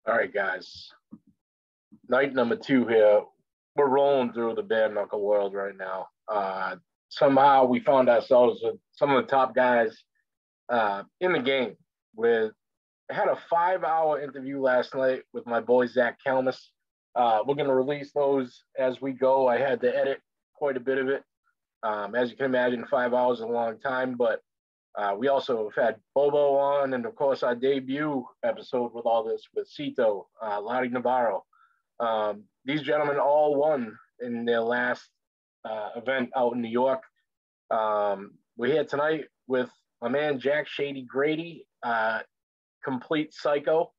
All right, guys. Night number 2 here. We're rolling through the BareKnuckle world right now. Somehow we found ourselves with some of the top guys in the game. I had a 5-hour interview last night with my boy Zach Kalmus. We're going to release those as we go. I had to edit quite a bit of it. As you can imagine, 5 hours is a long time, but we also have had Bobo on, and of course our debut episode with all this with Cito, Lottie Navarro. These gentlemen all won in their last event out in New York. We're here tonight with my man Jack Shady Grady, complete psycho.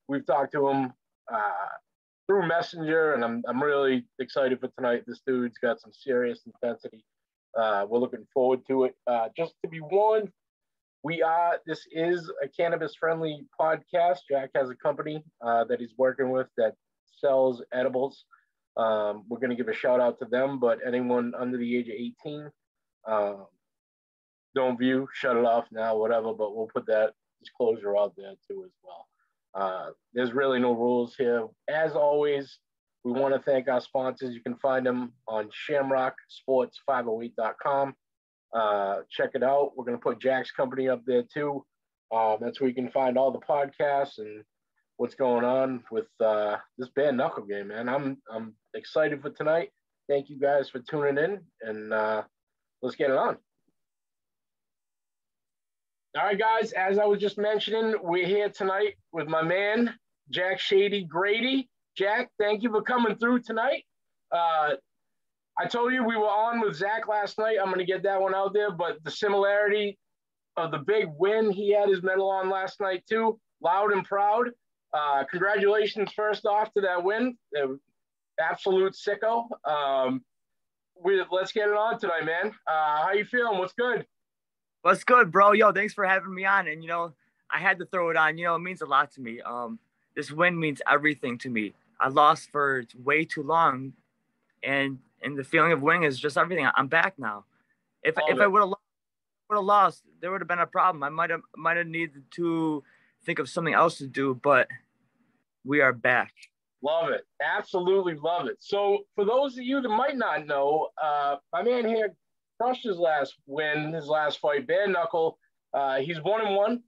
We've talked to him through Messenger, and I'm really excited for tonight. This dude's got some serious intensity. We're looking forward to it. Just to be warned, this is a cannabis-friendly podcast. Jack has a company that he's working with that sells edibles. We're going to give a shout out to them, but anyone under the age of 18, don't view, shut it off now, whatever, but we'll put that disclosure out there too as well. There's really no rules here. As always, we want to thank our sponsors. You can find them on Shamrock Sports 508.com. Check it out. We're going to put Jack's company up there too. That's where you can find all the podcasts and what's going on with this BareKnuckle game, man. I'm excited for tonight. Thank you guys for tuning in, and let's get it on. All right, guys, as I was just mentioning, we're here tonight with my man, Jack Shady Grady. Jack, thank you for coming through tonight. I told you we were on with Zach last night. I'm going to get that one out there, but the similarity of the big win, he had his medal on last night too, loud and proud. Congratulations first off to that win. Absolute sicko. Let's get it on tonight, man. How you feeling? What's good? What's good, bro? Yo, thanks for having me on. And, I had to throw it on. It means a lot to me. This win means everything to me. I lost for way too long, and the feeling of winning is just everything. I'm back now. If I would have lost, there would have been a problem. I might have needed to think of something else to do, but we are back. Love it. Absolutely love it. So for those of you that might not know, my man here crushed his last win, his last fight, BareKnuckle. He's 1-1.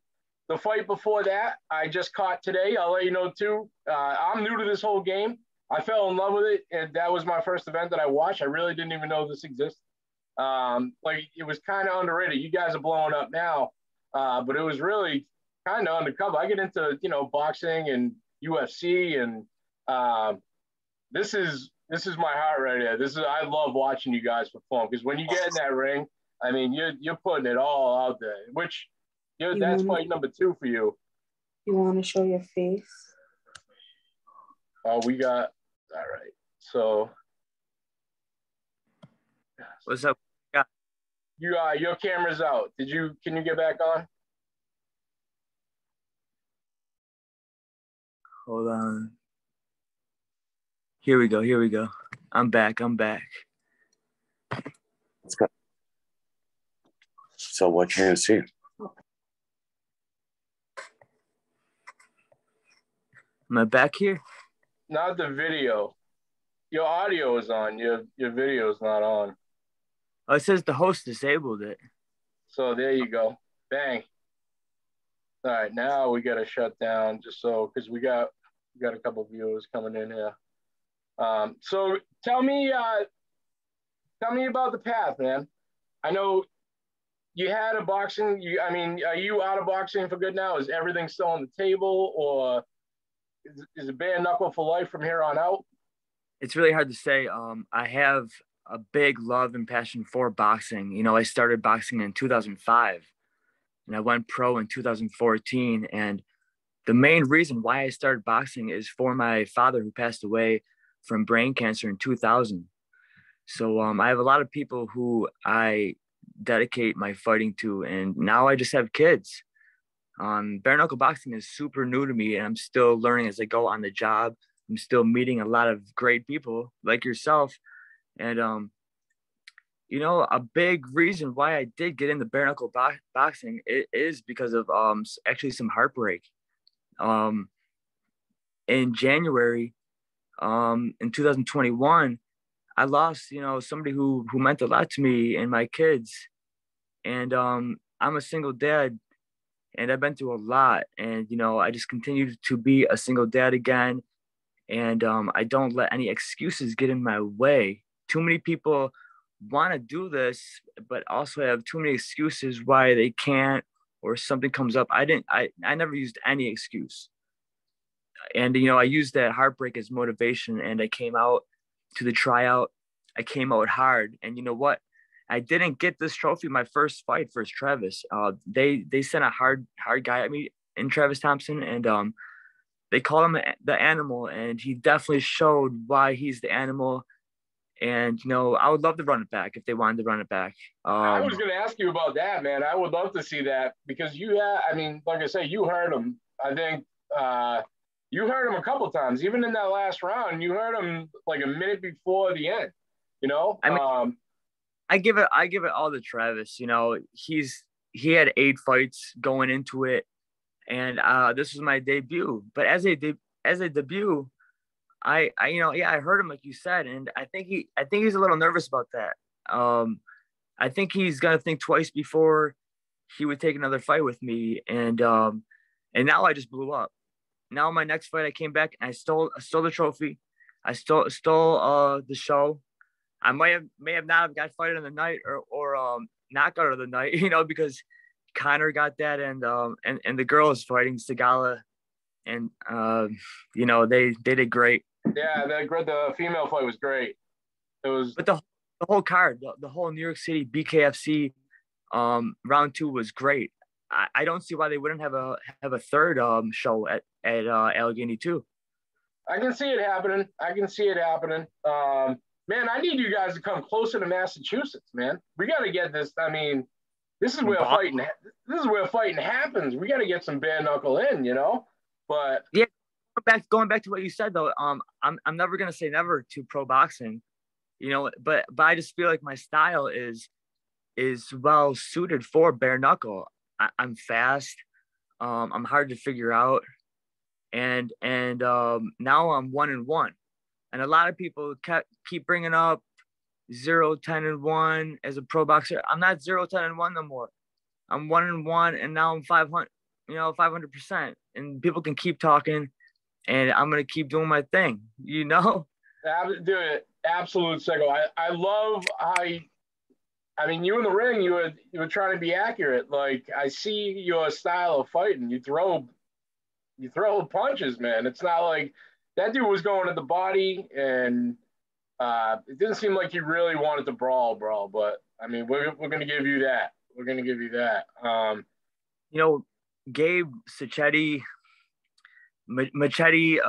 The fight before that, I just caught today. I'll let you know too. I'm new to this whole game. I fell in love with it, and that was my first event that I watched. I really didn't even know this existed. It was kind of underrated. You guys are blowing up now, but it was really kind of undercover. I get into boxing and UFC, and this is my heart right here. I love watching you guys perform, because when you get in that ring, I mean, you're putting it all out there. That's fight number 2 for you. You want to show your face? Oh, we got, all right. So. What's up? Yeah. Your camera's out. Can you get back on? Hold on. Here we go. I'm back. Let's go. So what can you see? Am I back here? Not the video. Your audio is on. Your video is not on. Oh, it says the host disabled it. So there you go. Bang. All right, now we got to shut down because we got a couple of viewers coming in here. So tell me about the path, man. I know you had a boxing. Are you out of boxing for good now? Is everything still on the table, or is it BareKnuckle for life from here on out? It's really hard to say. I have a big love and passion for boxing. I started boxing in 2005, and I went pro in 2014. And the main reason why I started boxing is for my father, who passed away from brain cancer in 2000. So I have a lot of people who I dedicate my fighting to, and now I just have kids. BareKnuckle boxing is super new to me, and I'm still learning as I go on the job. I'm still meeting a lot of great people like yourself. And, a big reason why I did get into BareKnuckle boxing is because of actually some heartbreak. in January, in 2021, I lost, somebody who meant a lot to me and my kids. And I'm a single dad, and I've been through a lot. And, I just continue to be a single dad again. And I don't let any excuses get in my way. Too many people want to do this, but also have too many excuses why they can't, or something comes up. I never used any excuse. And, I used that heartbreak as motivation, and I came out to the tryout. I came out hard. And you know what? I didn't get this trophy my first fight versus Travis. They sent a hard guy at me in Travis Thompson, and they call him the animal, and he definitely showed why he's the animal. And, I would love to run it back if they wanted to run it back. I was going to ask you about that, man. I would love to see that because like I say, you heard him. I think you heard him a couple times. Even in that last round, you heard him like a minute before the end, I give it all to Travis. He had 8 fights going into it, and this was my debut. But as a debut, I heard him like you said, and I think he's a little nervous about that. I think he's gonna think twice before he would take another fight with me, and now I just blew up. Now my next fight, I came back and I stole the trophy. I stole the show. I may have not have got fight of the night or knockout of the night, because Connor got that, and the girl is fighting Segala, and they did great. Yeah, the female fight was great. It was, but the whole card, the whole New York City BKFC round 2 was great. I don't see why they wouldn't have a third show at Allegheny too. I can see it happening. Man, I need you guys to come closer to Massachusetts, man. We got to get this. I mean, this is where fighting happens. We got to get some bare knuckle in, But yeah, going back to what you said though, I'm never gonna say never to pro boxing, but I just feel like my style is well suited for bare knuckle. I'm fast. I'm hard to figure out, and now I'm 1-1. And a lot of people keep bringing up 0-10-1 as a pro boxer. I'm not 0-10-1 no more. I'm 1-1, and now I'm 500, 500%. And people can keep talking, and I'm gonna keep doing my thing, Dude, absolute sicko. I love how you in the ring, you were trying to be accurate. Like, I see your style of fighting. You throw punches, man. It's not like that dude was going at the body, and it didn't seem like he really wanted to brawl. But I mean, we're gonna give you that. Gabe Sacchetti, Machete,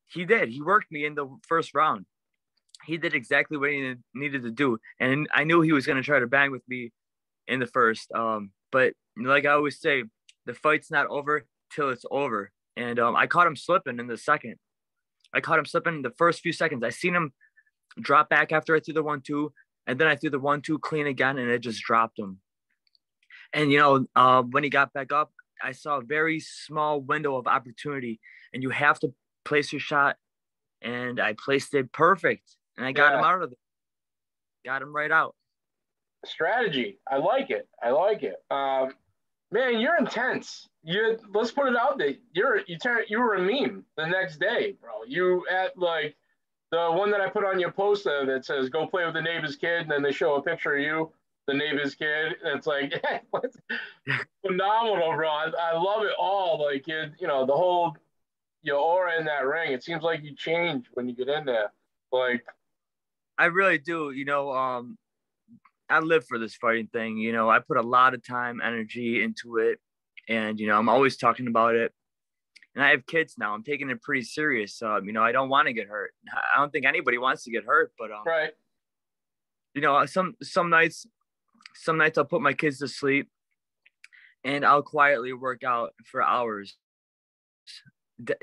he worked me in the first round. He did exactly what he needed to do, and I knew he was going to try to bang with me in the first. But like I always say, the fight's not over till it's over. And I caught him slipping in the second. I caught him slipping in the first few seconds. I seen him drop back after I threw the 1-2, and then I threw the 1-2 clean again, and it just dropped him. And when he got back up, I saw a very small window of opportunity, and you have to place your shot. And I placed it perfect. And I got him out of it. Got him right out. Strategy. I like it. Man, you're intense. Let's put it out there. You were a meme the next day, bro. You at like the one that I put on your poster that says "Go play with the neighbor's kid," and then they show a picture of you, the neighbor's kid. And it's like, phenomenal, bro. I love it all. Like the whole your aura in that ring. It seems like you change when you get in there. Like, I really do. I live for this fighting thing. I put a lot of time, energy into it, and I'm always talking about it. And I have kids now. I'm taking it pretty serious. I don't want to get hurt. I don't think anybody wants to get hurt, but right. Some nights I'll put my kids to sleep, and I'll quietly work out for hours,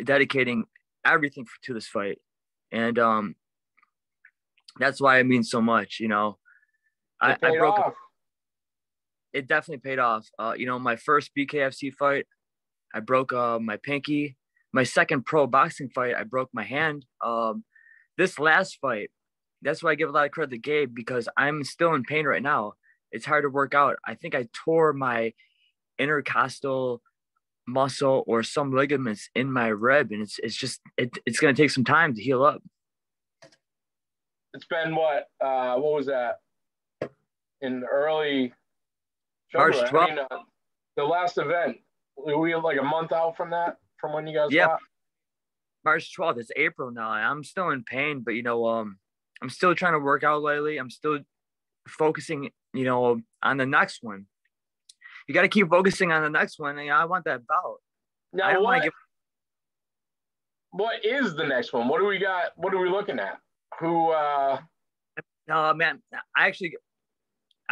dedicating everything to this fight. And that's why it means so much. I broke off. It definitely paid off. My first BKFC fight, I broke my pinky. My second pro boxing fight, I broke my hand. This last fight, that's why I give a lot of credit to Gabe, because I'm still in pain right now. It's hard to work out. I think I tore my intercostal muscle or some ligaments in my rib, and it's going to take some time to heal up. It's been what was that? In early March February. 12th. I mean, the last event, were we like a month out from that, from when you guys fought? March 12th. It's April now. I'm still in pain, but I'm still trying to work out lately. I'm still focusing, on the next one. You got to keep focusing on the next one. I want that bout. Now, I don't want to what is the next one? What do we got? What are we looking at? Who? No, man. I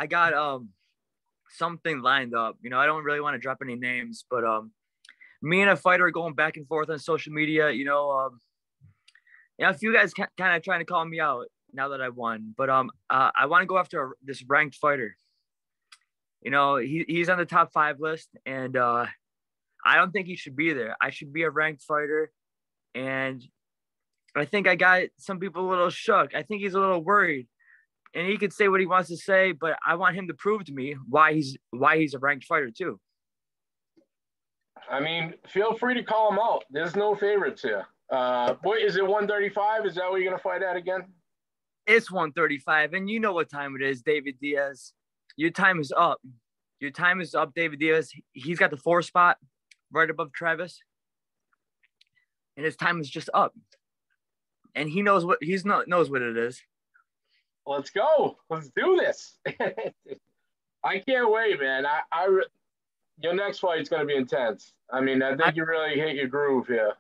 got something lined up. I don't really want to drop any names, but me and a fighter are going back and forth on social media. A few guys kind of trying to call me out now that I won, but I want to go after this ranked fighter. He's on the top 5 list, and I don't think he should be there. I should be a ranked fighter, and I think I got some people a little shook. I think he's a little worried, and he could say what he wants to say, but I want him to prove to me why he's a ranked fighter too. I mean, feel free to call him out. There's no favorites here. What is it? 135? Is that what you're gonna fight at again? It's 135, and you know what time it is, David Diaz. Your time is up. Your time is up, David Diaz. He's got the 4 spot right above Travis, and his time is just up. And he knows what knows what it is. Let's go. Let's do this. I can't wait, man. Your next fight is going to be intense. I mean, I think you really hit your groove here.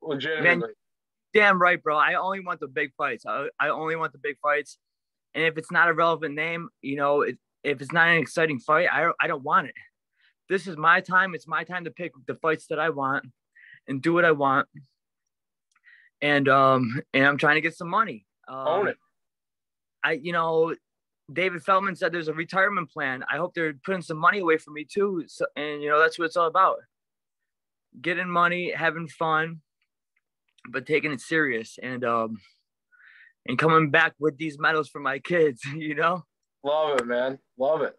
Legitimately. Man, damn right, bro. I only want the big fights. I only want the big fights. And if it's not a relevant name, if it's not an exciting fight, I don't want it. This is my time. It's my time to pick the fights that I want and do what I want. And I'm trying to get some money. Own it. David Feldman said there's a retirement plan. I hope they're putting some money away for me too. So, and that's what it's all about. Getting money, having fun, but taking it serious, and coming back with these medals for my kids, Love it, man. Love it.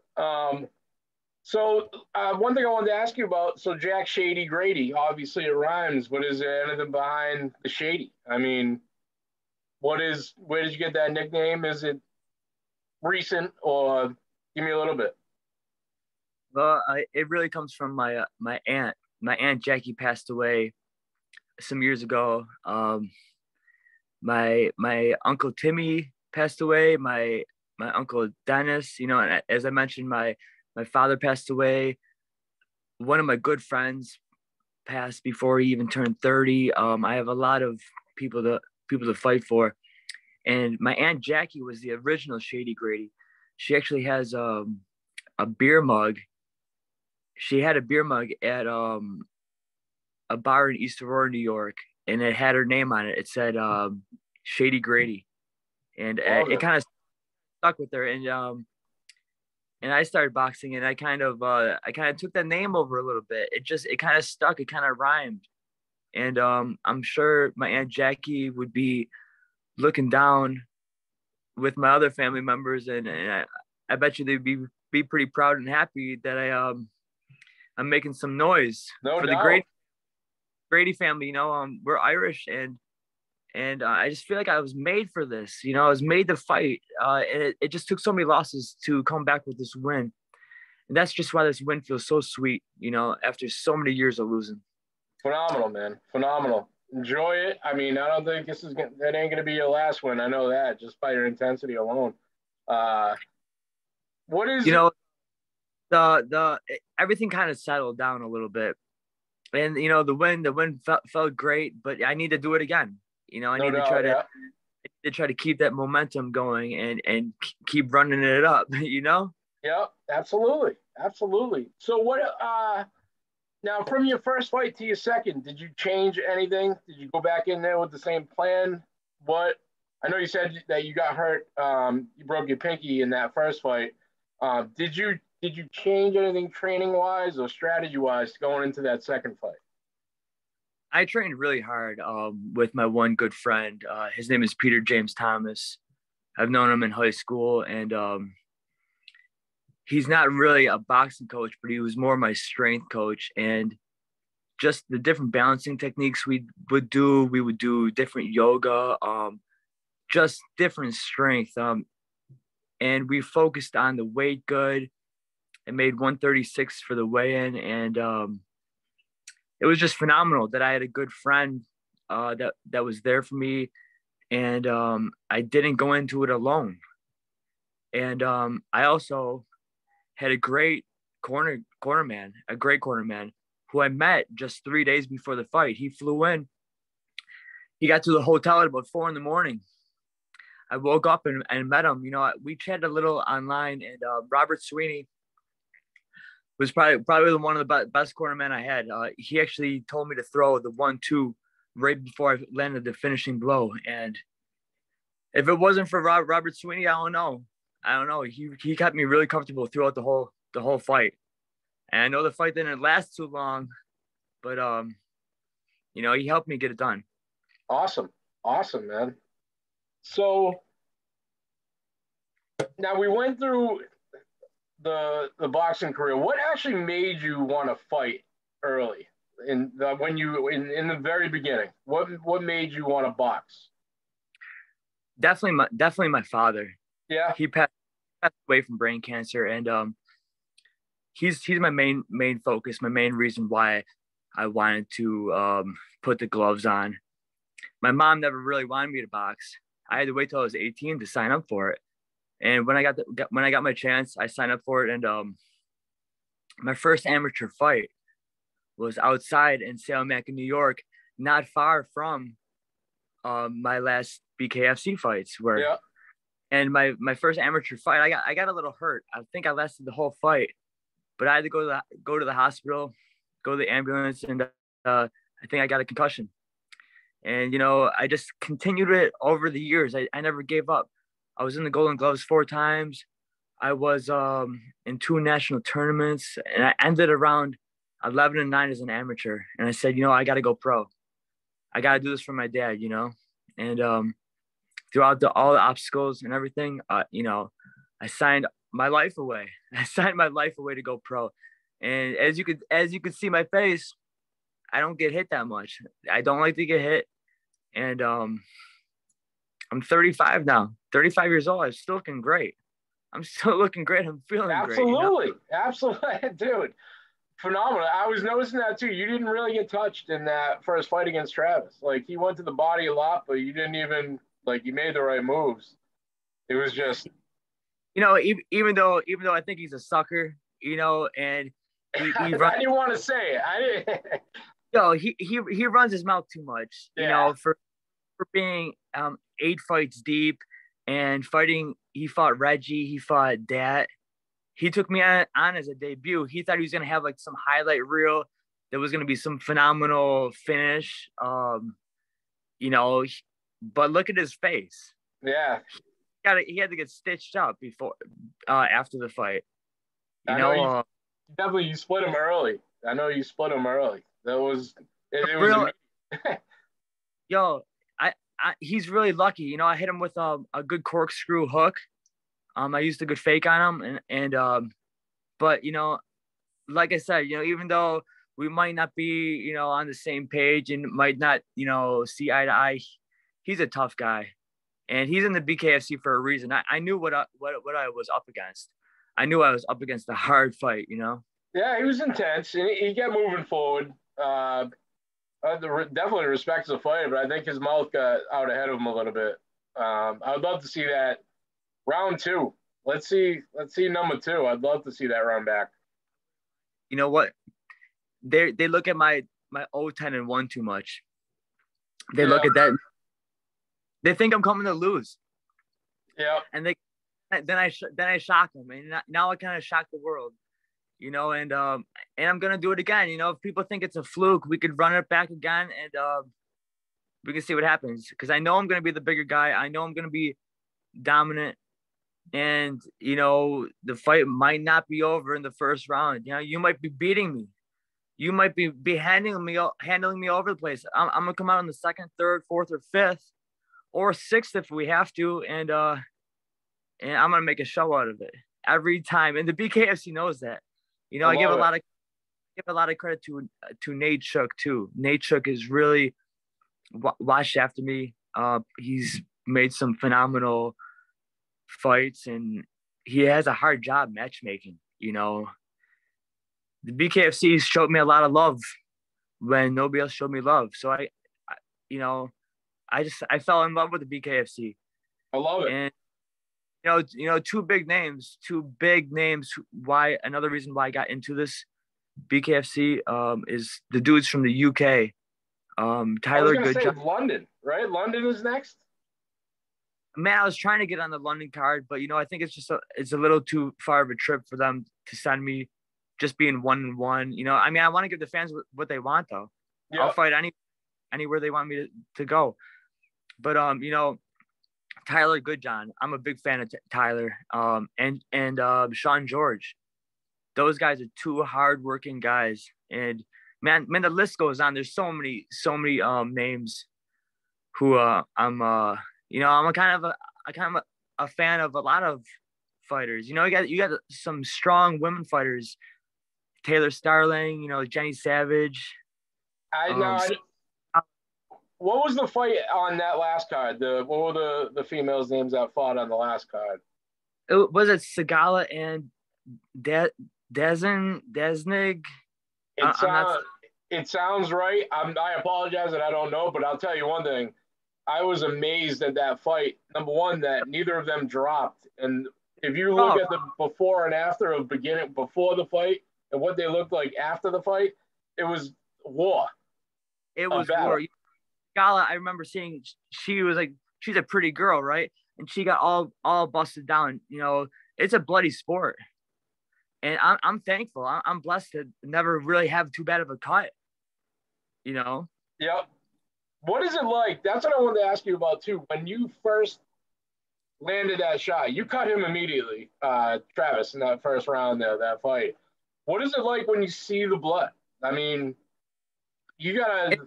So one thing I wanted to ask you about, so Jack, Shady, Grady, obviously it rhymes, but is there anything behind the Shady? I mean, where did you get that nickname? Is it recent, or give me a little bit? Well, it really comes from my aunt. My aunt Jackie passed away some years ago. My uncle Timmy passed away. My uncle Dennis, and as I mentioned, my father passed away. One of my good friends passed before he even turned 30. I have a lot of people to fight for. And my Aunt Jackie was the original Shady Grady. She actually has a beer mug. She had a beer mug at a bar in East Aurora, New York, and it had her name on it. It said Shady Grady. And it kind of stuck with her. And I started boxing, and I kind of took that name over a little bit. It kind of stuck. It kind of rhymed. And I'm sure my Aunt Jackie would be looking down with my other family members, and I bet you they'd be pretty proud and happy that I'm making some noise for the Grady family. We're Irish, and I just feel like I was made for this. I was made to fight, and it just took so many losses to come back with this win, and that's just why this win feels so sweet. After so many years of losing. Phenomenal, man. Phenomenal. Enjoy it. I mean, I don't think that ain't gonna be your last one. I know that just by your intensity alone. What is the everything kind of settled down a little bit, and the win felt great, but I need to do it again. I need to try to keep that momentum going and keep running it up. Yeah, absolutely. So what? Now, from your first fight to your second, did you change anything? Did you go back in there with the same plan? What? I know you said that you got hurt. You broke your pinky in that first fight. Did you did you change anything training-wise or strategy-wise going into that second fight? I trained really hard with my one good friend. His name is Peter James Thomas. I've known him in high school, and he's not really a boxing coach, but he was more my strength coach. And just the different balancing techniques we would do different yoga, just different strength. And we focused on the weight good. I made 136 for the weigh-in, and it was just phenomenal that I had a good friend that was there for me, and I didn't go into it alone. And I also had a great cornerman who I met just 3 days before the fight. He flew in. He got to the hotel at about 4 a.m. I woke up and met him. You know, we chatted a little online, and Robert Sweeney was probably one of the best cornermen I had. He actually told me to throw the 1-2 right before I landed the finishing blow. And if it wasn't for Robert Sweeney, I don't know. He kept me really comfortable throughout the whole fight. And I know the fight didn't last too long, but you know, he helped me get it done. Awesome, man. So now we went through the boxing career. What actually made you want to fight early in the very beginning? What made you want to box? Definitely my father. Yeah. He passed away from brain cancer, and he's my main focus, my main reason why I wanted to put the gloves on. My mom never really wanted me to box. I had to wait till I was 18 to sign up for it. And when I got my chance, I signed up for it. And my first amateur fight was outside in Salamac, New York, not far from my last BKFC fights. And my first amateur fight, I got a little hurt. I think I lasted the whole fight, but I had to go to the hospital, go to the ambulance, and I think I got a concussion. And, you know, I just continued it over the years. I never gave up. I was in the Golden Gloves 4 times. I was in 2 national tournaments, and I ended around 11-9 as an amateur. And I said, you know, I got to go pro. I got to do this for my dad, you know. And throughout all the obstacles and everything, you know, I signed my life away. I signed my life away to go pro. And as you could see my face, I don't get hit that much. I don't like to get hit. And I'm 35 now, 35 years old. I'm still looking great. I'm feeling great. Absolutely. You know? Absolutely. Dude, phenomenal. I was noticing that too. You didn't really get touched in that first fight against Travis. Like, he went to the body a lot, but you didn't even, like, you made the right moves. It was just, you know, even though I think he's a sucker, you know, and he I didn't want to say it. I didn't. Yo, he runs his mouth too much, you know, for being 8 fights deep and fighting. He fought Reggie, he fought Dat. He took me on as a debut. He thought he was gonna have like some highlight reel. There was gonna be some phenomenal finish, you know. But look at his face. Yeah, He had to get stitched up before after the fight. You know definitely you split him early. I know you split him early. That was it was really, yo, he's really lucky. You know, I hit him with a good corkscrew hook. I used a good fake on him, and but you know, like I said, you know, even though we might not be, you know, on the same page and might not, you know, see eye to eye, he's a tough guy, and he's in the BKFC for a reason. I knew what I was up against. I knew I was up against a hard fight, you know. Yeah, he was intense, and he kept moving forward. Definitely respects the fight, but I think his mouth got out ahead of him a little bit. I would love to see that round 2. Let's see number 2. I'd love to see that round back. You know what? They look at my 0-10-1 too much. They look at that. They think I'm coming to lose. Yeah. And then I shock them, and now I kind of shock the world. You know, and I'm gonna do it again. You know, if people think it's a fluke, we could run it back again, and we can see what happens. Because I know I'm gonna be the bigger guy. I know I'm gonna be dominant, And, you know, the fight might not be over in the first round. You know, you might be beating me. You might be handling me over the place. I'm gonna come out in the second, third, fourth, or fifth, or sixth if we have to, and I'm gonna make a show out of it every time. And the BKFC knows that. You know, I give a lot of credit to Nate Shook too. Nate Shook is really watched after me. He's made some phenomenal fights, and he has a hard job matchmaking. You know, the BKFC showed me a lot of love when nobody else showed me love. So you know, I fell in love with the BKFC. I love it. And two big names. Why another reason why I got into this BKFC is the dudes from the UK. Tyler Goodjob. London, right? London is next. Man, I was trying to get on the London card, but I think it's a little too far of a trip for them to send me. Just being 1-1, I mean, I want to give the fans what they want, though. Yep. I'll fight anywhere they want me to go. But Tyler Goodjob, I'm a big fan of Tyler. And Sean George, those guys are two hardworking guys. And man, the list goes on. There's so many names who I'm a kind of a fan of a lot of fighters. You got some strong women fighters. Taylor Starling, Jenny Savage. What was the fight on that last card? What were the females' names that fought on the last card? Was it Sagala and Desnig? It sounds right. I apologize that I don't know, but I'll tell you one thing. I was amazed at that fight. Number one, that neither of them dropped. And if you look at the before and after of before the fight and what they looked like after the fight, it was war. It was war. Scala, I remember seeing she's a pretty girl, right? And she got all busted down. It's a bloody sport. And I'm thankful. I'm blessed to never really have too bad of a cut. Yep. What is it like? That's what I wanted to ask you about too. When you first landed that shot, you cut him immediately, Travis, in that first round there, that fight. What is it like when you see the blood? I mean, you gotta.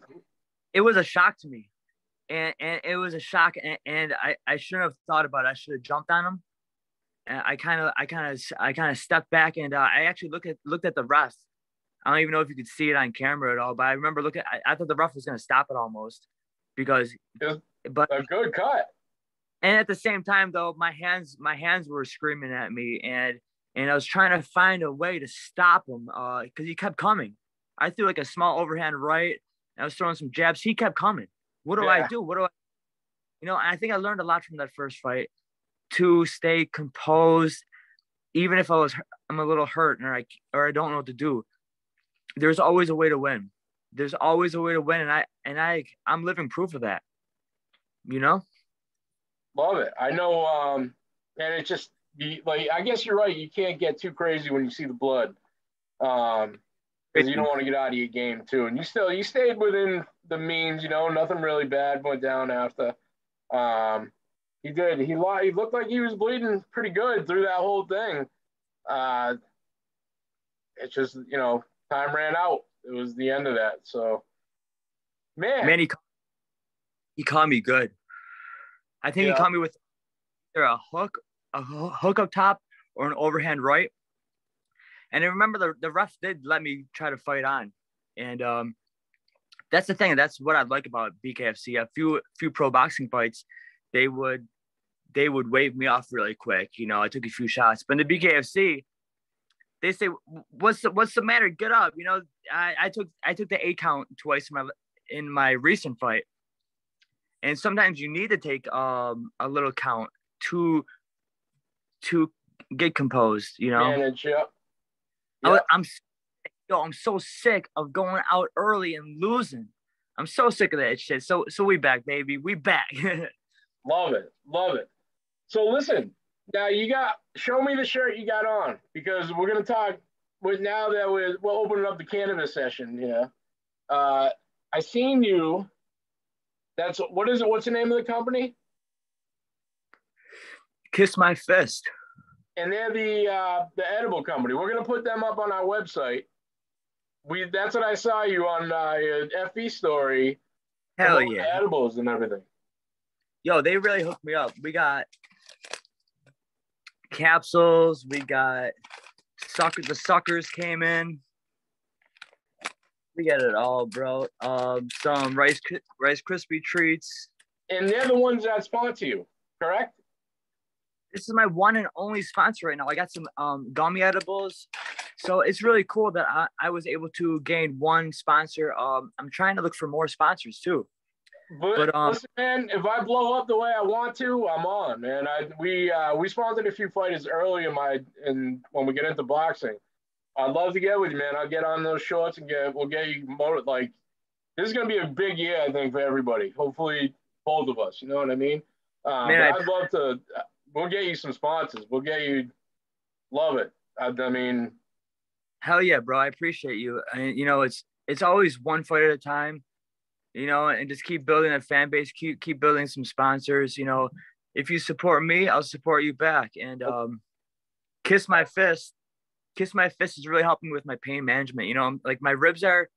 It was a shock to me, and it was a shock, and I shouldn't have thought about it. I should have jumped on him, and I kind of stepped back, and I actually looked at the ref. I don't even know if you could see it on camera at all, but I remember I thought the ref was going to stop it almost but a good cut. And at the same time, though, my hands were screaming at me, and I was trying to find a way to stop him because he kept coming. I threw like a small overhand right. I was throwing some jabs. He kept coming. What do I do? And I think I learned a lot from that first fight to stay composed, even if I'm a little hurt or I don't know what to do. There's always a way to win. There's always a way to win, and I'm living proof of that. Love it. I know, and it's just I guess you're right. You can't get too crazy when you see the blood, because you don't want to get out of your game too. And you stayed within the means. Nothing really bad went down after. He did. He looked like he was bleeding pretty good through that whole thing. It's just time ran out. It was the end of that. So, man, he caught me good. I think he caught me with either a hook up top or an overhand right. And I remember the ref did let me try to fight on. And that's the thing. That's what I like about BKFC. A few pro boxing fights, they would wave me off really quick. I took a few shots. But in the BKFC, they say, what's the matter? Get up. I took the 8 count twice in my recent fight. And sometimes you need to take a little count to get composed, Manage, yep. I'm so sick of going out early and losing. I'm so sick of that shit. So we back, baby. We back. Love it. So listen, now show me the shirt you got on, because we're gonna talk now that we're opening up the cannabis session. I seen you. What is it? What's the name of the company? Kiss My Fist. And they're the edible company. We're gonna put them up on our website. That's what I saw you on your FB story. Hell yeah. The edibles and everything. Yo, they really hooked me up. We got capsules. We got the suckers came in. We got it all, bro. Some Rice Krispie treats. And they're the ones that sponsor you, correct? This is my one and only sponsor right now. I got some gummy edibles. So it's really cool that I was able to gain one sponsor. I'm trying to look for more sponsors too. But listen, man, if I blow up the way I want to, I'm on, man. We sponsored a few fighters early when we get into boxing. I'd love to get with you, man. I'll get on those shorts and we'll get you motivated. Like, this is gonna be a big year, I think, for everybody. Hopefully, both of us. You know what I mean? Man, I'd love to. We'll get you some sponsors. We'll get you. Love it. I mean, hell yeah, bro. I appreciate you. And you know, it's always one fight at a time. You know, and just keep building a fan base. Keep building some sponsors. You know, if you support me, I'll support you back. And Kiss My Fist. Kiss My Fist is really helping me with my pain management. You know, like my ribs are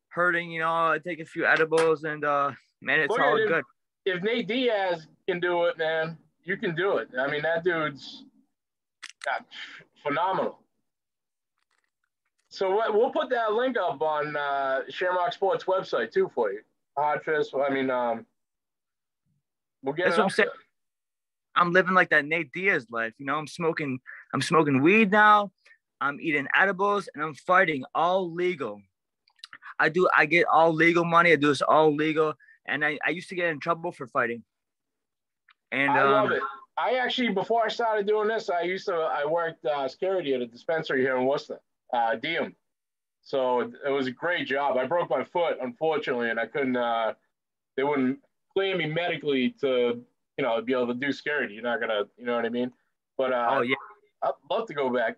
hurting. You know, I take a few edibles and man, it's all good. If Nate Diaz can do it, man, you can do it. I mean, that dude's phenomenal. So we'll put that link up on Shamrock Sports website too for you. Hot Fist. I mean, we'll get. That's what I'm saying. I'm living like that Nate Diaz life. You know, I'm smoking weed now. I'm eating edibles and I'm fighting all legal. I get all legal money. I do this all legal. And I used to get in trouble for fighting. And I love it. I actually, before I started doing this, I worked security at a dispensary here in Worcester, Diem. So it was a great job. I broke my foot, unfortunately, and I couldn't, they wouldn't clear me medically to, you know, be able to do security. You're not gonna, you know what I mean? But oh yeah, I'd love to go back.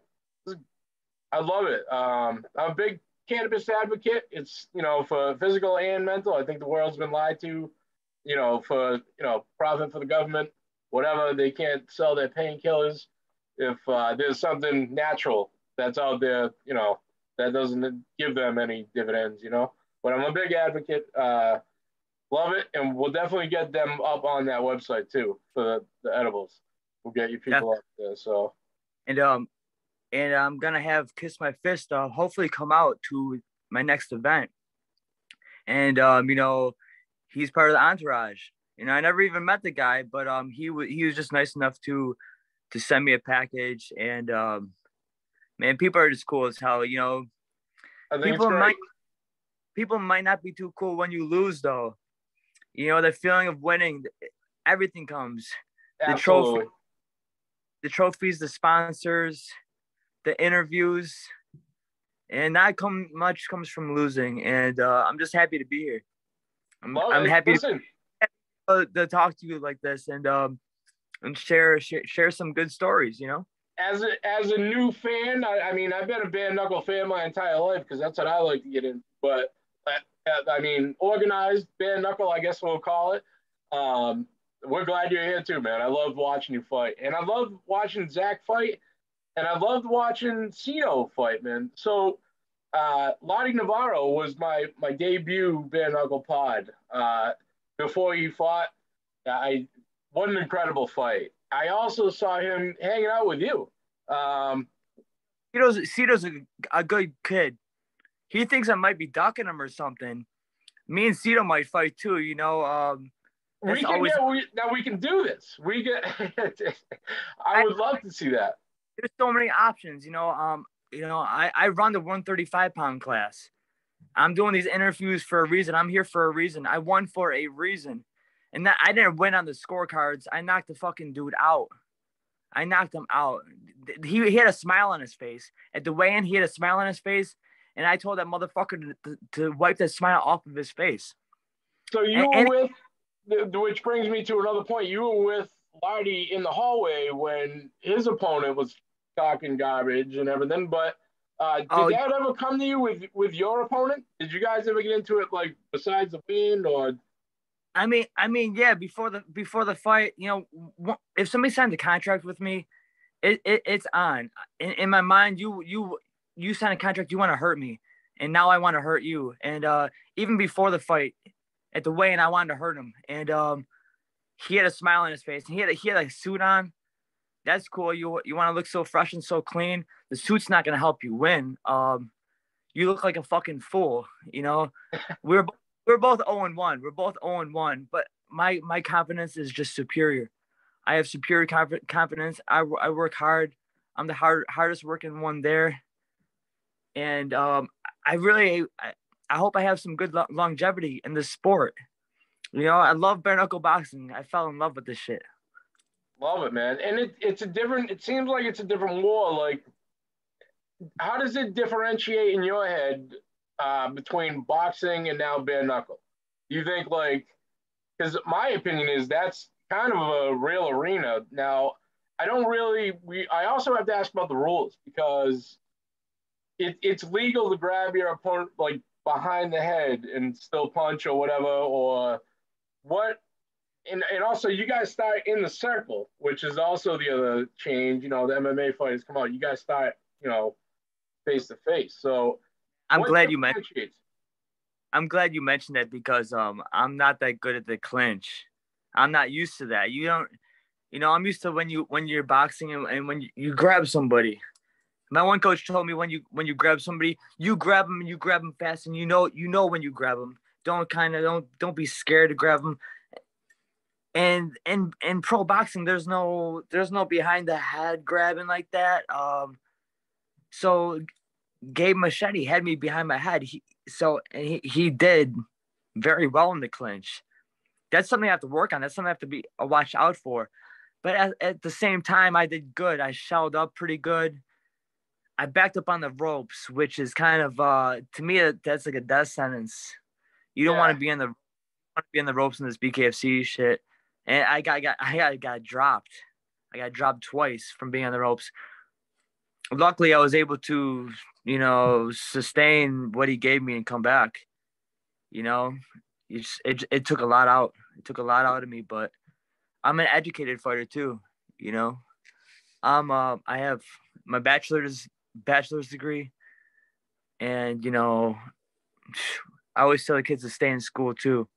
I love it. I'm a big cannabis advocate. It's, you know, for physical and mental. I think the world's been lied to, you know, for, you know, profit for the government, whatever. They can't sell their painkillers. If there's something natural that's out there, you know, that doesn't give them any dividends, you know. But I'm a big advocate. Love it. And we'll definitely get them up on that website too for the edibles. We'll get you people up there. So. And I'm gonna have Kiss My Fist hopefully come out to my next event. And you know, he's part of the entourage. You know, I never even met the guy, but he was just nice enough to send me a package. And man, people are just cool as hell. You know, people might not be too cool when you lose, though. You know, the feeling of winning, everything comes. Absolutely. The trophies, the sponsors, the interviews, and not much comes from losing. And I'm just happy to be here. I'm happy to talk to you like this and share some good stories, you know. As a new fan, I mean, I've been a BareKnuckle fan my entire life because that's what I like to get in. But I mean, organized BareKnuckle, I guess we'll call it. We're glad you're here too, man. I love watching you fight, and I love watching Zach fight, and I loved watching Cito fight, man. So, Lottie Navarro was my debut BareKnuckle pod. Before he fought, what an incredible fight. I also saw him hanging out with you. Cito's a good kid. He thinks I might be ducking him or something. Me and Cito might fight too, you know. We can do this. We get. I would love to see that. There's so many options, you know. You know, I run the 135-pound class. I'm doing these interviews for a reason. I'm here for a reason. I won for a reason. And that I didn't win on the scorecards. I knocked the fucking dude out. I knocked him out. He had a smile on his face. At the weigh-in, he had a smile on his face. And I told that motherfucker to wipe that smile off of his face. So you were with, which brings me to another point. You were with Lardy in the hallway when his opponent was talking garbage and everything. But did that ever come to you with your opponent? Did you guys ever get into it, like, besides the win or? Yeah. Before the fight, if somebody signed a contract with me, it's on. In my mind, you sign a contract, you want to hurt me, and now I want to hurt you. And even before the fight, at the weigh-in, I wanted to hurt him, and he had a smile on his face, and he had a suit on. That's cool. You want to look so fresh and so clean. The suit's not gonna help you win. You look like a fucking fool. We're we're both 0-1. We're both 0-1, but my confidence is just superior. I have superior confidence. I work hard. I'm the hardest working one there, and I hope I have some good longevity in this sport. I love bare knuckle boxing. I fell in love with this shit. Love it, man. And it seems like it's a different war. Like, how does it differentiate in your head between boxing and now bare knuckle? Do you think, like, because my opinion is that's kind of a real arena. Now, I also have to ask about the rules, because it's legal to grab your opponent like behind the head and still punch or whatever, or what? And also, you guys start in the circle, which is also the other change. The MMA fighters come out. You guys start, face to face. So I'm glad you mentioned that, because I'm not that good at the clinch. I'm not used to that. I'm used to when you're boxing and when you grab somebody. My one coach told me when you grab somebody, you grab them fast, and you know when you grab them. Don't be scared to grab them. And in pro boxing, there's no behind the head grabbing like that. So Gabe Machete had me behind my head. He did very well in the clinch. That's something I have to work on. That's something I have to be watch out for. But at the same time, I did good. I shelled up pretty good. I backed up on the ropes, which is kind of to me that's like a death sentence. You don't want to be in the ropes in this BKFC shit. And I got dropped. I got dropped twice from being on the ropes. Luckily, I was able to, sustain what he gave me and come back. It took a lot out. It took a lot out of me, but I'm an educated fighter too. I have my bachelor's degree, and I always tell the kids to stay in school too.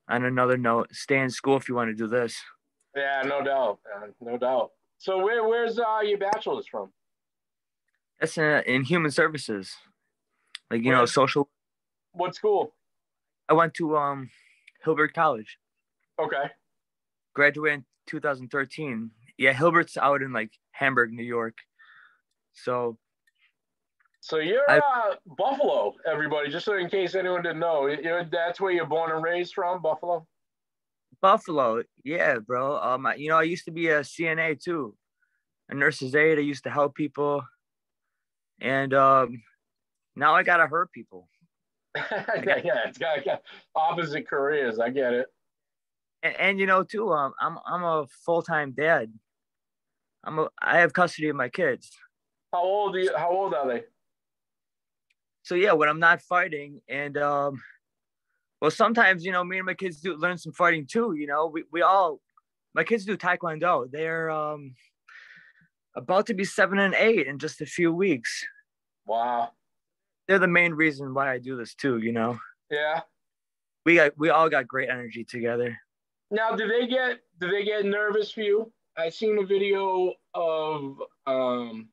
On another note, stay in school if you want to do this. Yeah, no doubt, man. No doubt. So where's your bachelor's from? That's in human services, like social. What school? I went to Hilbert College. Okay. Graduated in 2013. Yeah, Hilbert's out in like Hamburg, New York. So you're Buffalo, everybody, just so in case anyone didn't know. That's where you're born and raised from, Buffalo? Buffalo, yeah, bro. I used to be a CNA too, a nurse's aide. I used to help people, and now I gotta hurt people. Yeah, it's got opposite careers. I get it. And too, I'm a full-time dad. I have custody of my kids. How old are they? So yeah, when I'm not fighting, and well, sometimes me and my kids do learn some fighting too. My kids do taekwondo. They're about to be 7 and 8 in just a few weeks. Wow. They're the main reason why I do this too. Yeah. We all got great energy together. Now, do they get nervous for you? I seen a video of John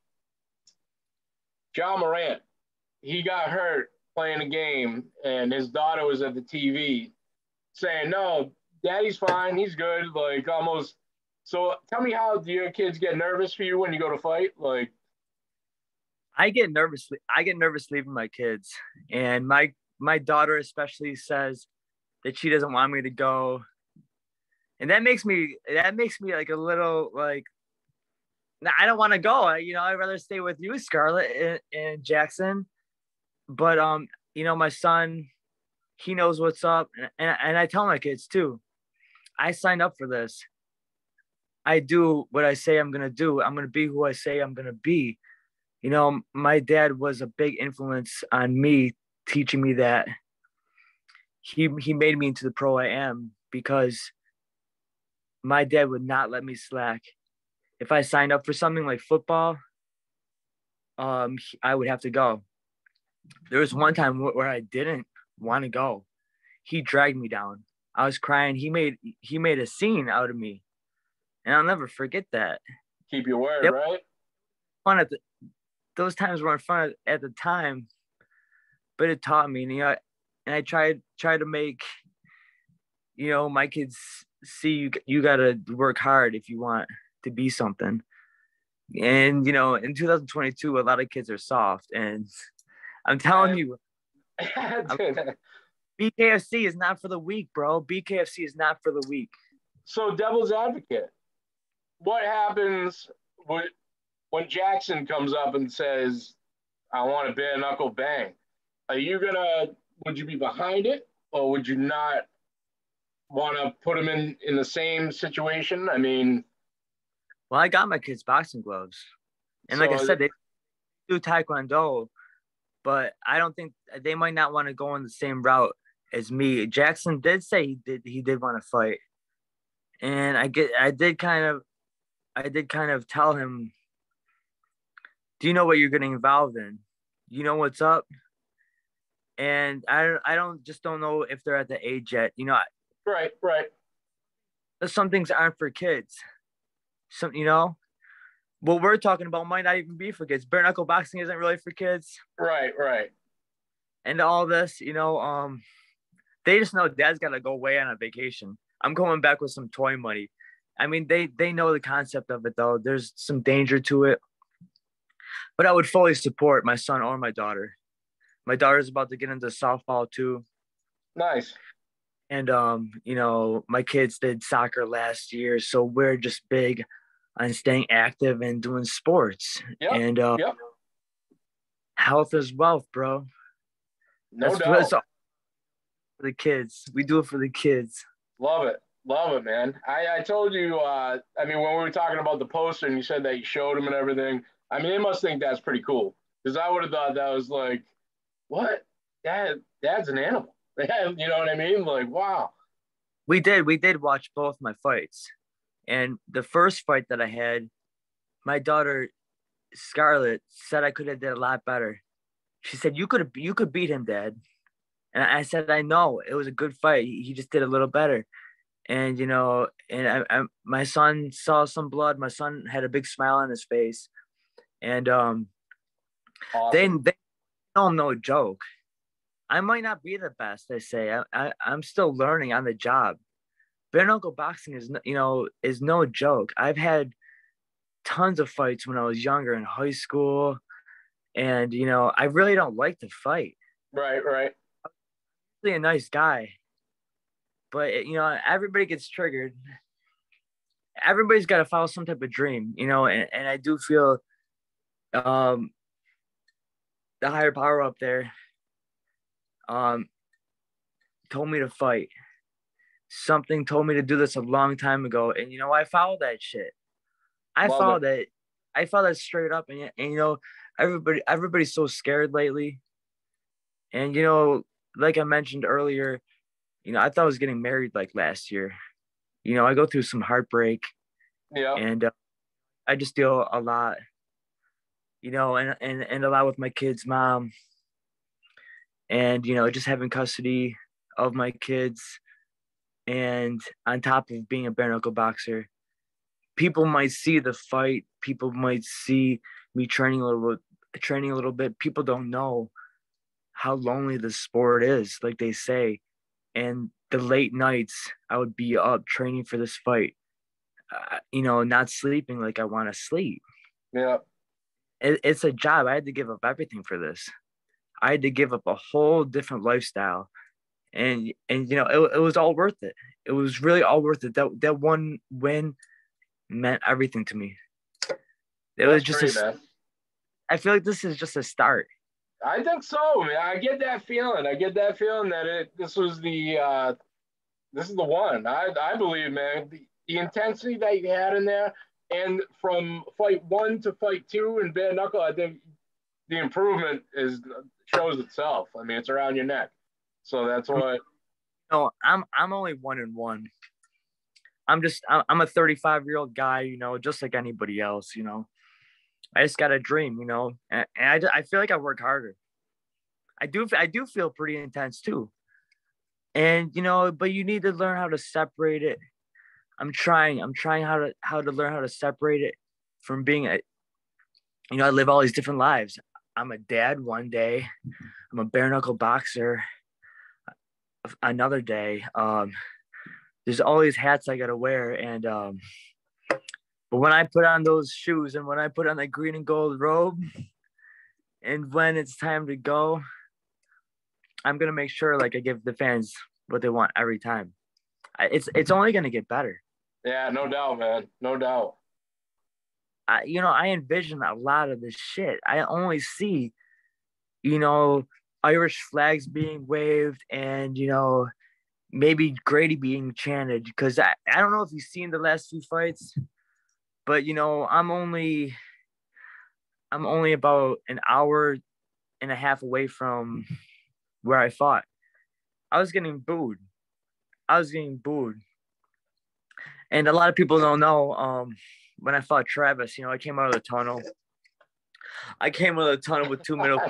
Morant. He got hurt playing a game, and his daughter was at the TV saying, "No, Daddy's fine. He's good." Like, almost. So, tell me, how do your kids get nervous for you when you go to fight? Like, I get nervous leaving my kids, and my daughter especially says that she doesn't want me to go, and that makes me like a little like, I don't want to go. I'd rather stay with you, Scarlett and Jackson. But my son, he knows what's up, and I tell my kids too. I signed up for this. I do what I say I'm gonna do. I'm gonna be who I say I'm gonna be. My dad was a big influence on me, teaching me that. He made me into the pro I am. because my dad would not let me slack. If I signed up for something like football, I would have to go. There was one time where I didn't want to go. He dragged me down. I was crying. He made a scene out of me, and I'll never forget that. Keep your word, right? Fun at those times weren't fun at the time, but it taught me. And I tried to make my kids see you gotta work hard if you want to be something. And in 2022, a lot of kids are soft, and I'm telling you, BKFC is not for the weak, bro. BKFC is not for the weak. So, devil's advocate, what happens when Jackson comes up and says, I want a bare knuckle bang? Would you be behind it, or would you not want to put him in the same situation? I mean, well, I got my kids boxing gloves, and like I said, they do Taekwondo, but I don't think they might not want to go on the same route as me. Jackson did say he did want to fight, and I did kind of tell him, do you know what you're getting involved in? You know what's up? And I don't know if they're at the age yet. Right. Some things aren't for kids. What we're talking about might not even be for kids. Bare knuckle boxing isn't really for kids. Right. And all this, they just know dad's got to go away on a vacation. I'm going back with some toy money. I mean, they know the concept of it, though. There's some danger to it. But I would fully support my son or my daughter. My daughter's about to get into softball, too. Nice. And, my kids did soccer last year, so we're just big on staying active and doing sports. Yep. And health is wealth, bro. No doubt. That's all for the kids. We do it for the kids. Love it, man. I told you, when we were talking about the poster and you said that you showed him and everything, I mean, they must think that's pretty cool. Because I would have thought that was like, what? Dad's an animal. You know what I mean? Like, wow. We did watch both my fights. And the first fight that I had, my daughter, Scarlett, said I could have did a lot better. She said, you could beat him, Dad. And I said, I know. It was a good fight. He just did a little better. And, my son saw some blood. My son had a big smile on his face. And awesome. they know I'm no joke. I might not be the best, they say. I'm still learning on the job. Bare knuckle boxing is no joke. I've had tons of fights when I was younger in high school. And, I really don't like to fight. Right. I'm really a nice guy. But, everybody gets triggered. Everybody's got to follow some type of dream, and I do feel the higher power up there told me to fight. Something told me to do this a long time ago. And, I followed that shit. I followed that straight up. And everybody's so scared lately. And, like I mentioned earlier, I thought I was getting married like last year. I go through some heartbreak. Yeah. And I just deal a lot, and a lot with my kid's mom. And, just having custody of my kids. And on top of being a bare knuckle boxer, people might see the fight. People might see me training a little bit. People don't know how lonely the sport is, like they say. And the late nights, I would be up training for this fight, not sleeping like I want to sleep. Yeah. It's a job. I had to give up everything for this. I had to give up a whole different lifestyle. And it was all worth it. It was really all worth it. That one win meant everything to me. It was just man. I feel like this is just a start. I think so, man. I get that feeling. That this is the one. I believe, man, the intensity that you had in there, and from fight 1 to fight 2 in bare knuckle, I think the improvement shows itself. I mean, it's around your neck. So that's what. No, I'm only 1-1. I'm a 35-year-old guy, just like anybody else, I just got a dream, and I feel like I work harder. I do feel pretty intense too. And, but you need to learn how to separate it. I'm trying how to learn how to separate it from being I live all these different lives. I'm a dad one day. I'm a bare knuckle boxer another day. There's all these hats I gotta wear, and but when I put on those shoes and when I put on that green and gold robe, and when it's time to go, I'm gonna make sure like I give the fans what they want every time. It's only gonna get better. Yeah, no doubt, man. No doubt. I envision a lot of this shit. I only see, Irish flags being waved and, maybe Grady being chanted. Because I don't know if you've seen the last few fights, but, I'm only about an hour and a half away from where I fought. I was getting booed. And a lot of people don't know, when I fought Travis, I came out of the tunnel. With 2 middle.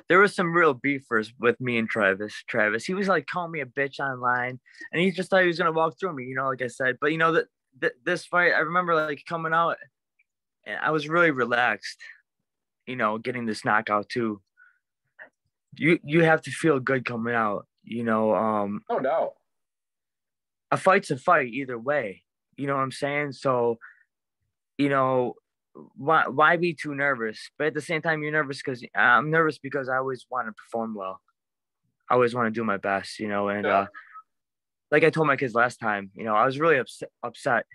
There was some real beefers with me and Travis. He was like calling me a bitch online, and he just thought he was gonna walk through me, like I said. But this fight, I remember like coming out, and I was really relaxed, getting this knockout too. You have to feel good coming out, No doubt. A fight's a fight either way. You know what I'm saying? So, why be too nervous? But at the same time, you're nervous because I'm nervous because I always want to perform well. I always want to do my best, and like I told my kids last time, I was really upset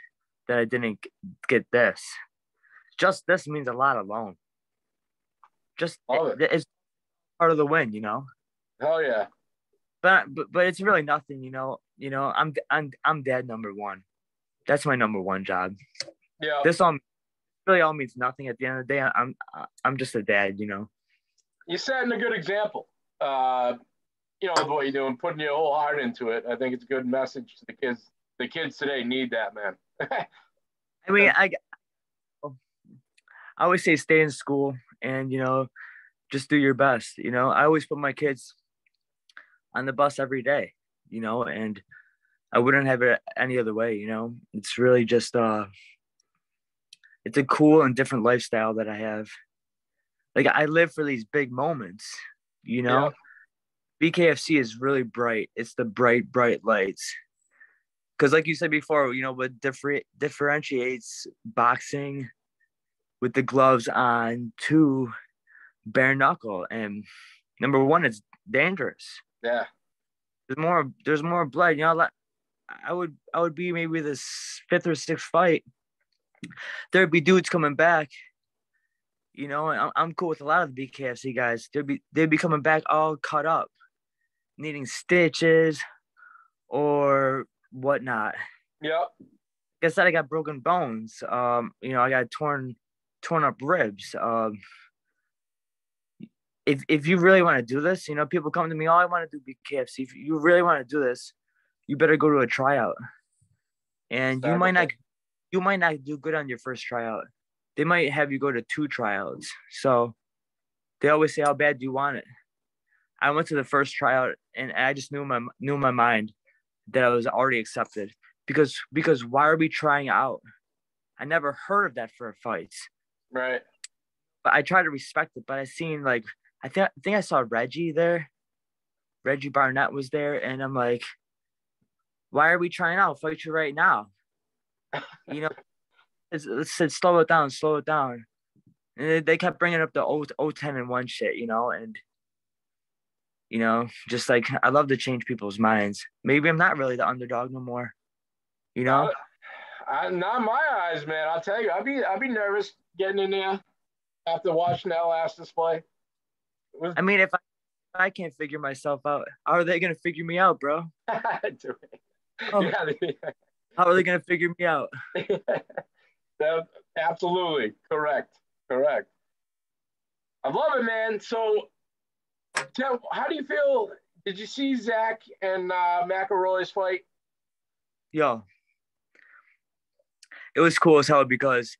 that I didn't get this. Just this means a lot alone. Just it's part of the win, Hell yeah. But it's really nothing, I'm dad number one. That's my number one job. Yeah. This really all means nothing at the end of the day. I'm just a dad, You're setting a good example. What you're doing, putting your whole heart into it. I think it's a good message to the kids. The kids today need that, man. I mean, I always say stay in school and, just do your best. I always put my kids on the bus every day, and I wouldn't have it any other way, It's really just it's a cool and different lifestyle that I have. Like I live for these big moments, Yeah. BKFC is really bright. It's the bright lights. Because like you said before, what differentiates boxing with the gloves on to bare knuckle. And number one, it's dangerous. Yeah. There's more blood. I would be maybe this 5th or 6th fight. There'd be dudes coming back. I'm cool with a lot of the BKFC guys. They'd be coming back all cut up, needing stitches or whatnot. Yeah. Like I said, I got broken bones. I got torn up ribs. If you really want to do this, people come to me, oh, I want to do BKFC. If you really want to do this, you better go to a tryout. And you might not do good on your first tryout. They might have you go to 2 tryouts. So they always say, how bad do you want it? I went to the first tryout and I just knew in my mind that I was already accepted. Because why are we trying out? I never heard of that for a fight. Right. But I try to respect it. But I seen like I think I saw Reggie there. Reggie Barnett was there, and I'm like, why are we trying out? Fight you right now. It said slow it down. And they kept bringing up the 0-10-1 shit, and just like I love to change people's minds. Maybe I'm not really the underdog no more. Not in my eyes, man. I'll tell you, I'd be nervous getting in there after watching that last display. I mean, if I can't figure myself out, how are they gonna figure me out, bro? Yeah. How are they gonna figure me out? Absolutely correct. I love it, man. So, how do you feel Did you see Zach and McElroy's fight? Yo, it was cool as hell because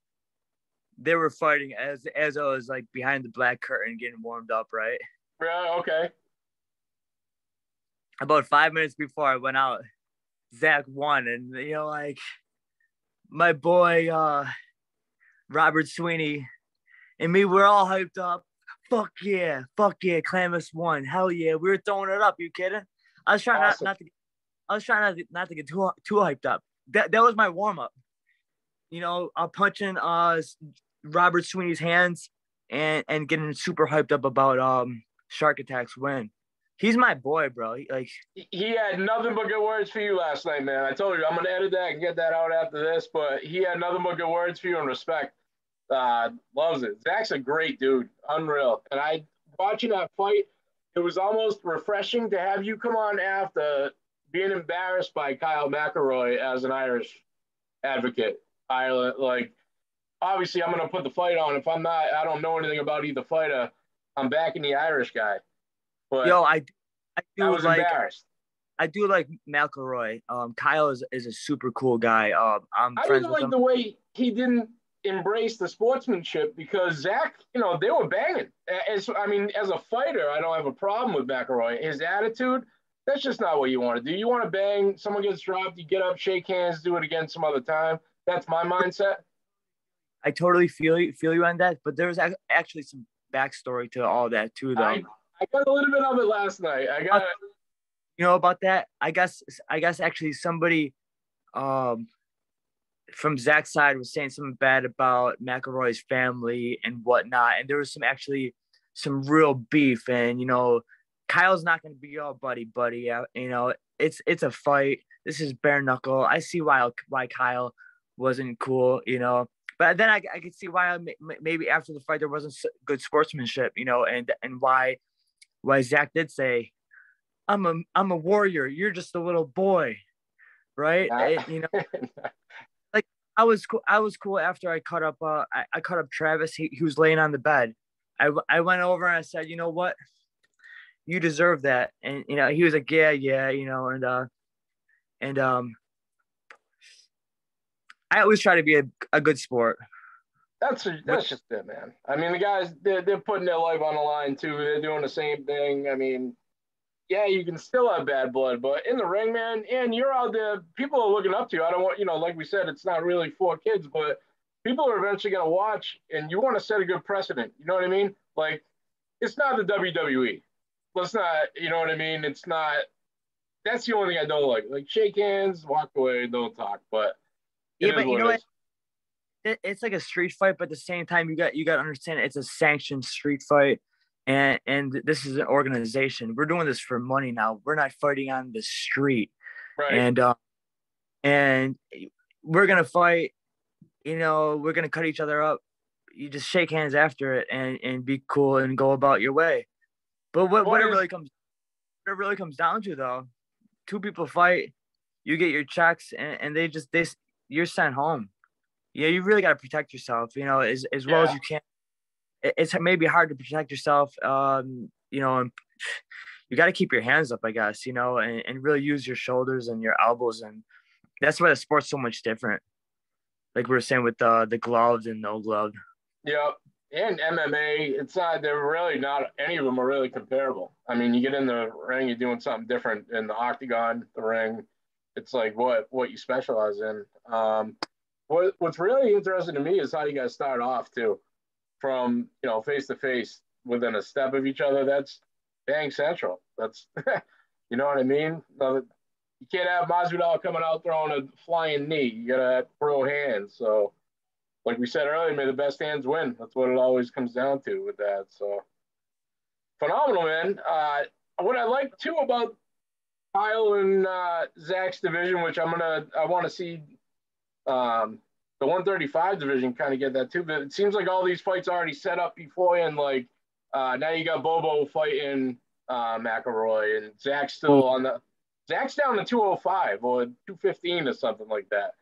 they were fighting as I was like behind the black curtain getting warmed up, right? Yeah, okay. About 5 minutes before I went out, Zach won, and like my boy Robert Sweeney and me, we're all hyped up. Fuck yeah, Clamus won. Hell yeah, we were throwing it up. You kidding? I was trying Awesome. not to get too hyped up. That was my warm up. I'm punching Robert Sweeney's hands and getting super hyped up about Shark Attack's win. He's my boy, bro. He had nothing but good words for you last night, man. I told you I'm gonna edit that and get that out after this, but he had nothing but good words for you and respect. Loves it. Zach's a great dude, unreal. And watching that fight, it was almost refreshing to have you come on after being embarrassed by Kyle McElroy as an Irish advocate. Obviously, I'm gonna put the fight on. If I don't know anything about either fighter. I'm backing the Irish guy. But I do embarrassed. I do like McElroy. Kyle is a super cool guy. I'm I friends didn't with like him. the way he didn't embrace the sportsmanship because Zach, they were banging. As a fighter, I don't have a problem with McElroy. His attitude, that's just not what you want to do. You want to bang, someone gets dropped, you get up, shake hands, do it again some other time. That's my mindset. I totally feel you on that, but there's actually some backstory to all that too, though. I got a little bit of it last night. About that. I guess actually somebody from Zach's side was saying something bad about McElroy's family and whatnot, and there was some real beef. And Kyle's not going to be your buddy. It's a fight. This is bare knuckle. I see why Kyle wasn't cool. But then I could see why maybe after the fight there wasn't good sportsmanship. And why Zach did say, I'm a warrior. You're just a little boy, right? Like I was cool after I cut up. I cut up Travis. He was laying on the bed. I went over and I said, you know what? You deserve that. And he was like, yeah. And I always try to be a good sport. That's just it, man. The guys, they're putting their life on the line too. They're doing the same thing. Yeah, you can still have bad blood, but in the ring, man, and you're out there, people are looking up to you. I don't want, like we said, it's not really for kids, but people are eventually going to watch, and you want to set a good precedent. You know what I mean? Like, it's not the WWE. Let's not, you know what I mean? It's not, that's the only thing I don't like. Like, shake hands, walk away, don't talk, but but you know what? It's like a street fight, but at the same time, you got to understand it's a sanctioned street fight. And this is an organization. We're doing this for money now. We're not fighting on the street. Right. And we're gonna fight. We're gonna cut each other up. You just shake hands after it and be cool and go about your way. But what it really comes down to, though, two people fight, you get your checks, and you're sent home. You really got to protect yourself. As well as you can. It's maybe hard to protect yourself, and you got to keep your hands up, I guess, and really use your shoulders and your elbows. And that's why the sport's so much different. Like we were saying with the gloves and no glove. Yeah. And MMA, they're really not, any of them are really comparable. You get in the ring, you're doing something different in the octagon, the ring. It's like what you specialize in. What's really interesting to me is how you guys start off too. From face to face within a step of each other, that's bang central. That's you know what I mean. You can't have Masvidal coming out throwing a flying knee. You gotta throw hands. So, like we said earlier, may the best hands win. That's what it always comes down to with that. So, phenomenal, man. What I like too about Kyle and Zach's division, which I want to see. The 135 division kind of get that too, but it seems like all these fights already set up before, and now you got Bobo fighting McElroy, and Zach's down to 205 or 215 or something like that.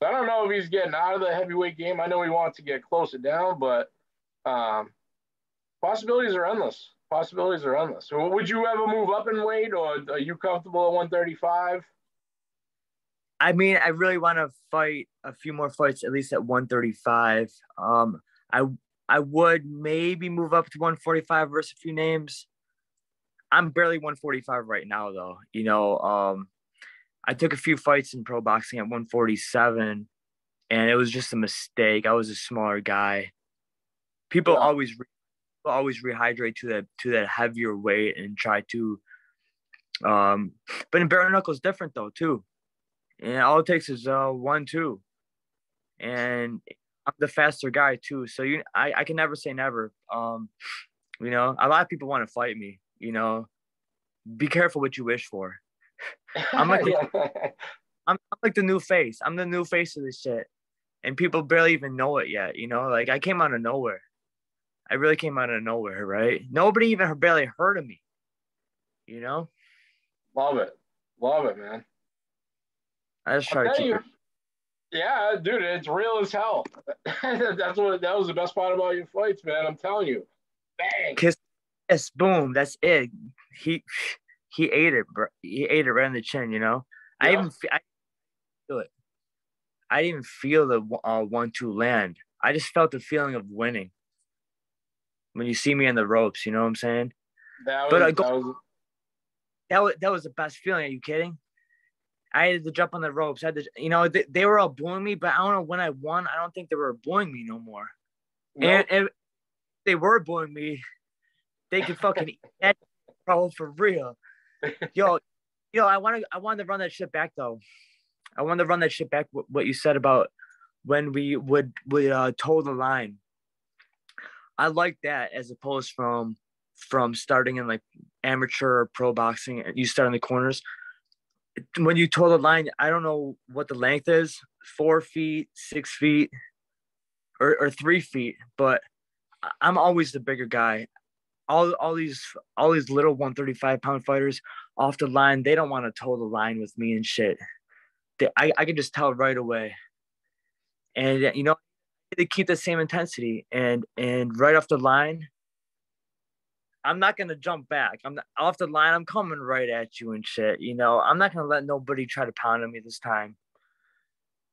So I don't know if he's getting out of the heavyweight game. I know he wants to get closer down, but possibilities are endless. Possibilities are endless. So would you ever move up in weight, or are you comfortable at 135? I mean, I really want to fight a few more fights, at least at 135. I I would maybe move up to 145 versus a few names. I'm barely 145 right now, though. I took a few fights in pro boxing at 147, and it was just a mistake. I was a smaller guy. People always rehydrate to that heavier weight and try to. But in bare knuckle is different though too, and all it takes is 1-2, and I'm the faster guy too. So I can never say never. A lot of people want to fight me. Be careful what you wish for. I'm like I'm like the new face. I'm the new face of this shit, and people barely even know it yet. Like I came out of nowhere. I really came out of nowhere, right? Nobody even barely heard of me. Love it, man. I just try to keep it. Yeah, dude, it's real as hell. That was the best part about your fights, man. I'm telling you. Bang. Kiss, boom. That's it. He ate it, bro. He ate it right in the chin. Yeah. I feel it. I didn't even feel the 1-2 land. I just felt the feeling of winning. When you see me in the ropes, you know what I'm saying? That was the best feeling. Are you kidding? I had to jump on the ropes. They were all booing me, but I don't know when I won. I don't think they were booing me no more. Nope. And if they were booing me, they could fucking eat that, bro, for real. Yo, I wanted to run that shit back though. I wanted to run that shit back. What you said about when we would toe the line. I like that as opposed from starting in like amateur or pro boxing and you start in the corners. When you toe the line, I don't know what the length is, 4 feet, 6 feet, or 3 feet, but I'm always the bigger guy. All these little 135-pound fighters off the line, they don't want to toe the line with me and shit. I can just tell right away. And they keep the same intensity and right off the line, I'm not gonna jump back. I'm not, off the line. I'm coming right at you and shit. I'm not gonna let nobody try to pound on me this time.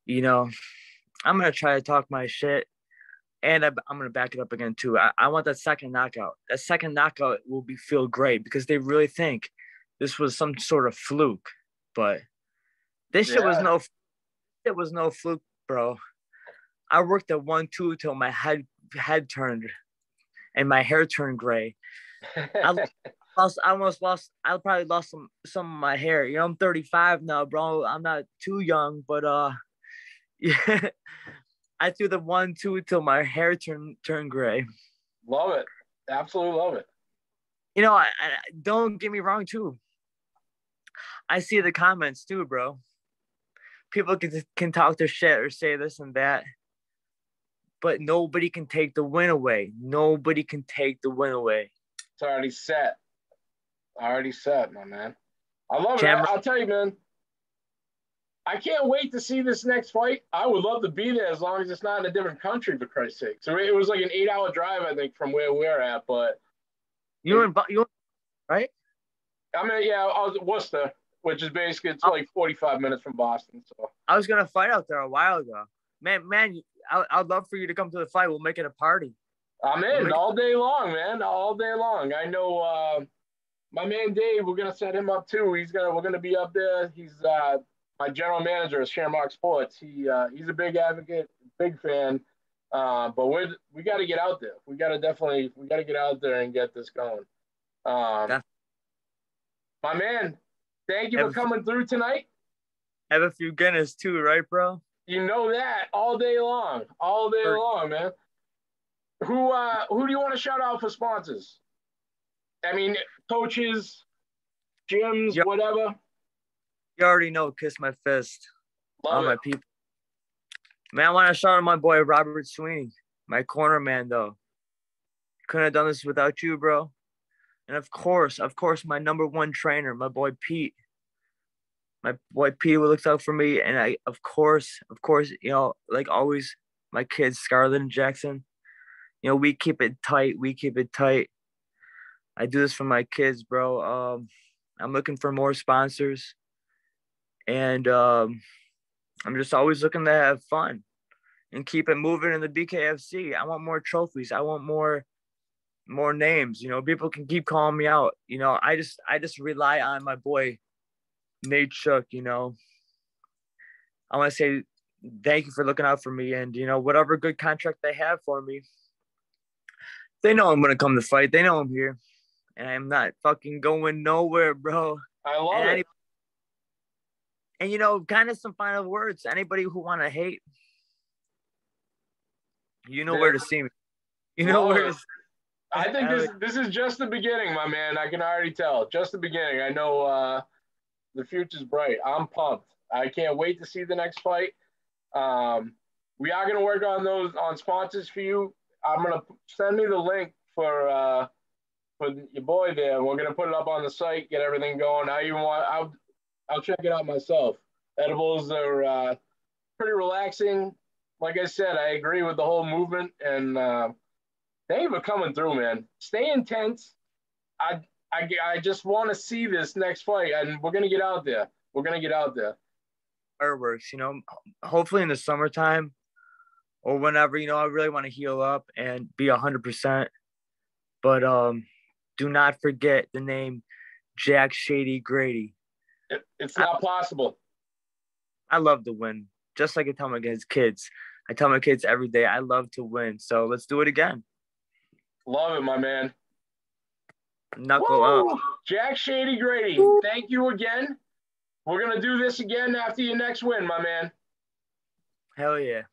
I'm gonna try to talk my shit, and I'm gonna back it up again too. I want that second knockout. That second knockout will feel great because they really think this was some sort of fluke, but this shit was no. It was no fluke, bro. I worked at 1-2 till my head turned and my hair turned gray. I almost lost. I probably lost some of my hair. I'm 35 now, bro. I'm not too young, but yeah. I threw the 1-2 till my hair turned gray. Love it. Absolutely love it. I don't get me wrong too. I see the comments too, bro. People can talk their shit or say this and that. But nobody can take the win away. Nobody can take the win away. It's already set. My man. I love it. I'll tell you, man. I can't wait to see this next fight. I would love to be there as long as it's not in a different country, for Christ's sake. So it was like an 8-hour drive, I think, from where we're at. But you right? I was at Worcester, which is basically it's like 45 minutes from Boston. So I was gonna fight out there a while ago. Man, I'd love for you to come to the fight. We'll make it a party. I'm in all day long, man. All day long. I know my man Dave. We're gonna set him up too. We're gonna be up there. He's my general manager of Shamrock Sports. He's a big advocate, big fan. But we got to get out there. We got to get out there and get this going. My man, thank you for coming through tonight. Have a few Guinness too, right, bro? You know that all day long, man. Who do you want to shout out for sponsors? I mean, coaches, gyms, whatever. You already know, kiss my fist. Love my people. Man, I want to shout out my boy Robert Sweeney, my corner man, though. Couldn't have done this without you, bro. And of course, my number one trainer, my boy Pete. My boy Pete looks out for me, and of course, like always, my kids Scarlett and Jackson. We keep it tight. I do this for my kids, bro. I'm looking for more sponsors, and I'm just always looking to have fun and keep it moving in the BKFC. I want more trophies. I want more names. You know, people can keep calling me out. You know, I just rely on my boy Nate Shook. You know, I want to say thank you for looking out for me, and you know, whatever good contract they have for me, they know I'm gonna come to fight. They know I'm here, and I'm not fucking going nowhere, bro. I love it. And you know, kind of some final words. Anybody who want to hate, you know where to see me. You know where to. I think this is just the beginning, my man. I can already tell. Just the beginning. I know the future's bright. I'm pumped. I can't wait to see the next fight. We are gonna work on on sponsors for you. I'm gonna send me the link for your boy there. We're gonna put it up on the site, get everything going. I'll check it out myself. Edibles are pretty relaxing. Like I said, I agree with the whole movement, and thank you for coming through, man. Stay intense. I just want to see this next fight, and we're gonna get out there. We're gonna get out there. Fireworks, you know, hopefully in the summertime or whenever. You know, I really want to heal up and be 100%. But do not forget the name Jack Shady Grady. It's not possible. I love to win. Just like I tell my kids. I tell my kids every day, I love to win. So let's do it again. Love it, my man. Knuckle up. Jack Shady Grady, thank you again. We're going to do this again after your next win, my man. Hell yeah.